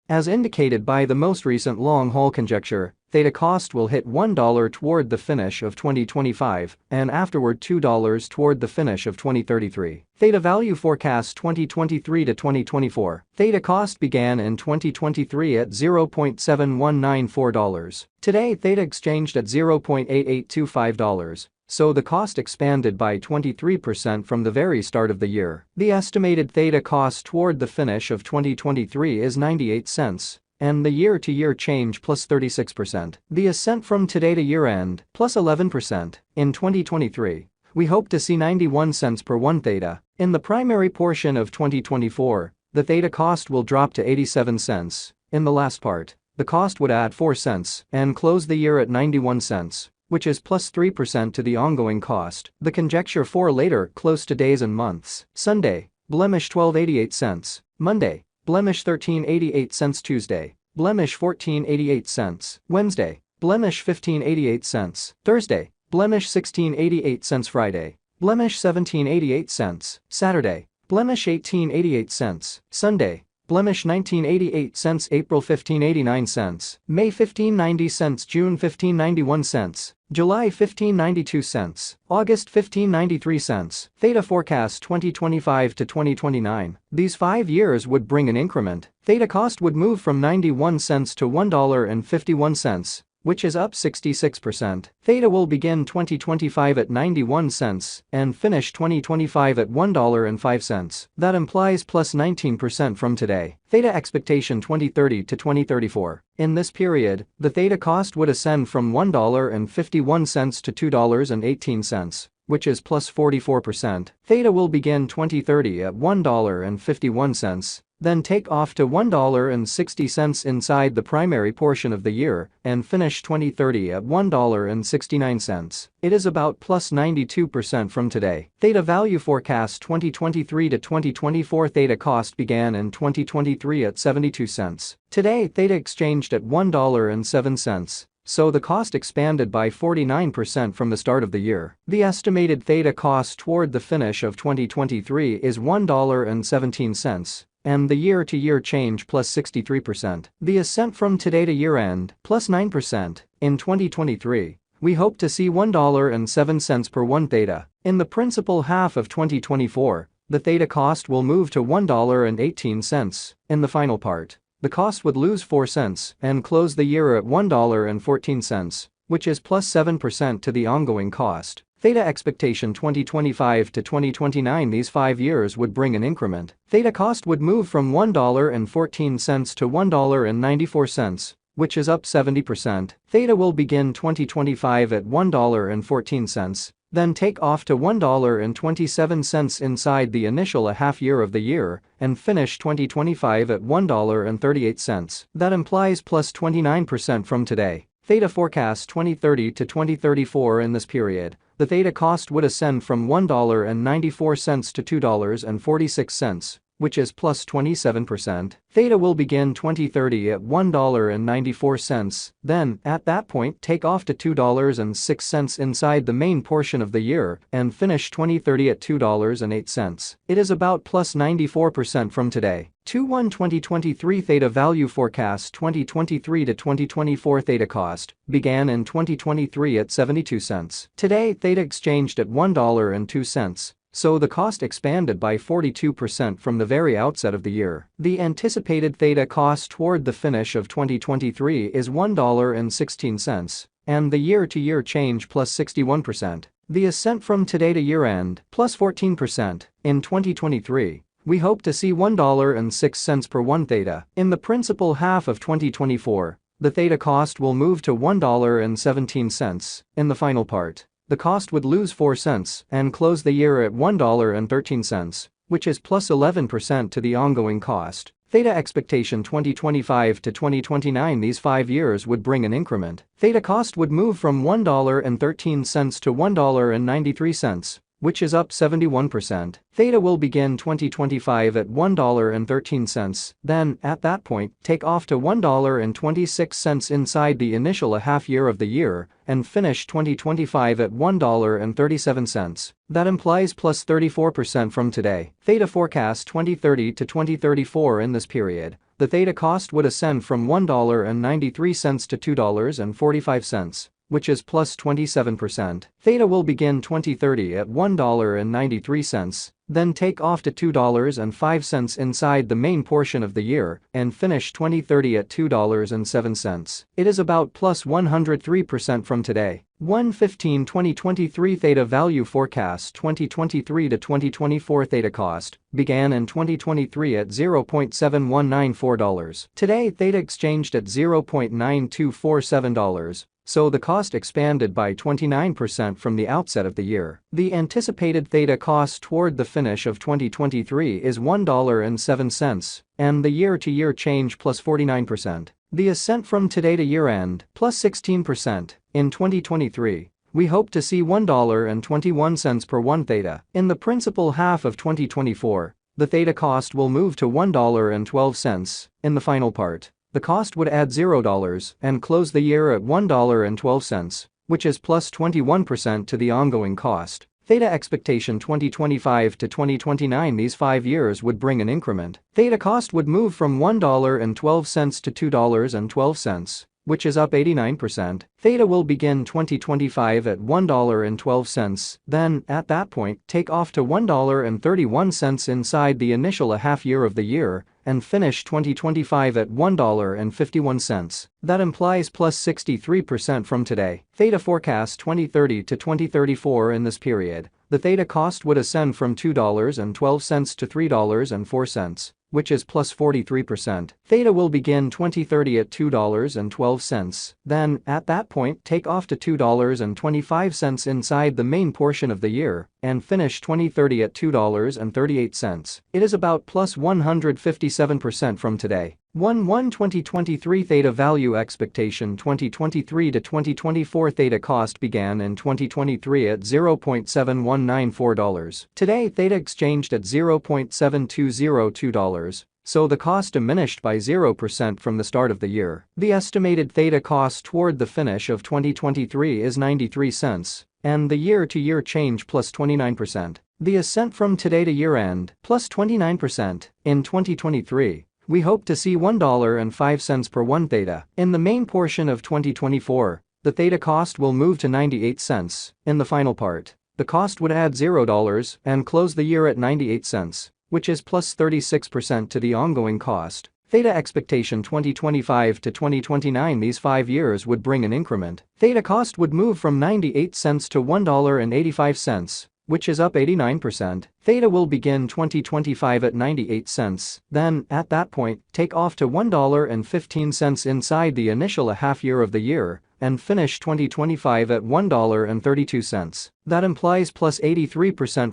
As indicated by the most recent long-haul conjecture, Theta cost will hit $1 toward the finish of 2025 and afterward $2 toward the finish of 2033. Theta value forecast 2023 to 2024. Theta cost began in 2023 at $0.7194. Today Theta exchanged at $0.8825. So the cost expanded by 23% from the very start of the year. The estimated Theta cost toward the finish of 2023 is 98 cents, and the year-to-year change plus 36%. The ascent from today to year-end plus 11%. In 2023, we hope to see 91 cents per 1 Theta. In the primary portion of 2024, the Theta cost will drop to 87 cents. In the last part, the cost would add 4 cents and close the year at 91 cents. Which is plus 3% to the ongoing cost. The conjecture for later close to days and months. Sunday, blemish 12.88 cents. Monday, blemish 13.88 cents. Tuesday, blemish 14.88 cents. Wednesday, blemish 15.88 cents. Thursday, blemish 16.88 cents. Friday, blemish 17.88 cents. Saturday, blemish 18.88 cents. Sunday, blemish 19.88 cents. April 15.89 cents. May 15.90 cents. June 15.91 cents. July 15.92 cents. August 15.93 cents. Theta forecast 2025 to 2029. These 5 years would bring an increment. Theta cost would move from 91 cents to $1.51. Which is up 66%. Theta will begin 2025 at 91 cents and finish 2025 at $1.05. That implies plus 19% from today. Theta expectation 2030 to 2034. In this period, the Theta cost would ascend from $1.51 to $2.18. Which is plus 44%. Theta will begin 2030 at $1.51, then take off to $1.60 inside the primary portion of the year and finish 2030 at $1.69. It is about plus 92% from today. Theta value forecast 2023 to 2024. Theta cost began in 2023 at 72 cents. Today Theta exchanged at $1.07. So the cost expanded by 49% from the start of the year. The estimated Theta cost toward the finish of 2023 is $1.17, and the year-to-year change plus 63%. The ascent from today to year-end plus 9%. In 2023, we hope to see $1.07 per 1 Theta. In the principal half of 2024, the Theta cost will move to $1.18. In the final part, the cost would lose 4 cents and close the year at $1.14, which is plus 7% to the ongoing cost. Theta expectation 2025 to 2029. These 5 years would bring an increment. Theta cost would move from $1.14 to $1.94, which is up 70%. Theta will begin 2025 at $1.14. Then take off to $1.27 inside the initial half year of the year and finish 2025 at $1.38. That implies plus 29% from today. Theta forecast 2030 to 2034. In this period, the Theta cost would ascend from $1.94 to $2.46. Which is plus 27%. Theta will begin 2030 at $1.94, then, at that point, take off to $2.06 inside the main portion of the year and finish 2030 at $2.08. It is about plus 94% from today. 2023 Theta value forecast 2023 to 2024. Theta cost began in 2023 at 72 cents. Today, Theta exchanged at $1.02. So the cost expanded by 42% from the very outset of the year. The anticipated Theta cost toward the finish of 2023 is $1.16, and the year-to-year change plus 61%. The ascent from today to year-end plus 14%. In 2023, we hope to see $1.06 per 1 Theta. In the principal half of 2024, the Theta cost will move to $1.17. In the final part, the cost would lose 4 cents and close the year at $1.13, which is plus 11% to the ongoing cost. Theta expectation 2025 to 2029. These 5 years would bring an increment. Theta cost would move from $1.13 to $1.93, which is up 71%. Theta will begin 2025 at $1.13, then, at that point, take off to $1.26 inside the initial half year of the year and finish 2025 at $1.37. That implies plus 34% from today. Theta forecast 2030 to 2034. In this period, the Theta cost would ascend from $1.93 to $2.45, which is plus 27%. Theta will begin 2030 at $1.93, then take off to $2.05 inside the main portion of the year and finish 2030 at $2.07. It is about plus 103% from today. 1/15/2023 Theta value forecast 2023 to 2024 Theta cost began in 2023 at $0.7194. Today Theta exchanged at $0.9247. So the cost expanded by 29% from the outset of the year. The anticipated Theta cost toward the finish of 2023 is $1.07, and the year-to-year change plus 49%. The ascent from today to year-end plus 16%. In 2023, we hope to see $1.21 per 1 Theta. In the principal half of 2024, the Theta cost will move to $1.12. In the final part, the cost would add $0 and close the year at $1.12, which is plus 21% to the ongoing cost. Theta expectation 2025 to 2029 these 5 years would bring an increment. Theta cost would move from $1.12 to $2.12, which is up 89%. Theta will begin 2025 at $1.12, then, at that point, take off to $1.31 inside the initial half year of the year and finish 2025 at $1.51. That implies plus 63% from today. Theta forecast 2030 to 2034 in this period, the Theta cost would ascend from $2.12 to $3.04. Which is plus 43%. Theta will begin 2030 at $2.12, then, at that point, take off to $2.25 inside the main portion of the year and finish 2030 at $2.38. It is about plus 157% from today. 1/1/2023 Theta value expectation 2023 to 2024 Theta cost began in 2023 at $0.7194. Today Theta exchanged at $0.7202, so the cost diminished by 0% from the start of the year. The estimated Theta cost toward the finish of 2023 is 93 cents, and the year-to-year change plus 29%. The ascent from today to year-end plus 29%. In 2023, we hope to see $1.05 per 1 Theta. In the main portion of 2024, the Theta cost will move to 98 cents. In the final part, the cost would add $0 and close the year at 98 cents, which is plus 36% to the ongoing cost. Theta expectation 2025 to 2029 these 5 years would bring an increment. Theta cost would move from 98 cents to $1.85. Which is up 89%. Theta will begin 2025 at 98 cents, then, at that point, take off to $1.15 inside the initial half year of the year and finish 2025 at $1.32. That implies plus 83%